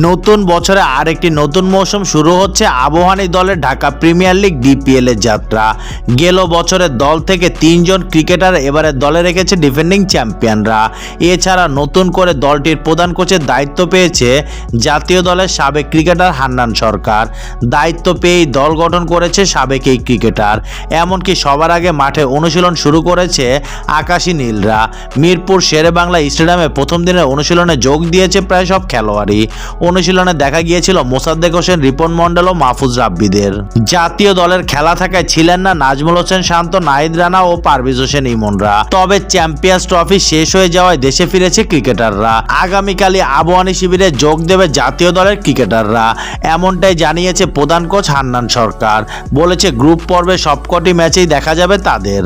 নতুন বছরে আরেকটি নতুন মৌসুম শুরু হচ্ছে আবাহনী দলের ঢাকা প্রিমিয়ার লিগ ডিপিএল এর যাত্রা। গেল বছরের দল থেকে 3 জন ক্রিকেটার এবারে দলে রেখেছে ডিফেন্ডিং চ্যাম্পিয়নরা। এছাড়া নতুন করে দলটির প্রধান কোচের দায়িত্ব পেয়েছে জাতীয় দলের সাবেক ক্রিকেটার হান্নান সরকার। দায়িত্ব পেয়েই দল গঠন করেছে সাবেক এই ক্রিকেটার। এমনকি সবার আগে মাঠে অনুশীলন শুরু করেছে আকাশী নীলরা। মিরপুর শেরেবাংলা স্টেডিয়ামে প্রথম দিনের অনুশীলনে যোগ দিয়েছে প্রায় সব খেলোয়াড়ই। অনুশীলনে দেখা গিয়েছিল মোসাদ্দেক হোসেন, রিপন মন্ডল ও মাহফুজ রাব্বিদের। জাতীয় দলের খেলা থাকায় ছিলেন না নাজমুল হোসেন শান্ত, নাহিদ রানা ও পারভেজ হোসেন ইমনরা। তবে চ্যাম্পিয়ন্স ট্রফি শেষ হয়ে যাওয়ায় দেশে ফিরেছে ক্রিকেটাররা। আগামীকালই আবাহনী শিবিরে যোগ দেবে জাতীয় দলের ক্রিকেটাররা, এমনটাই জানিয়েছে প্রধান কোচ হান্নান সরকার। বলেছে গ্রুপ পর্বে সবকটি ম্যাচেই দেখা যাবে তাদের।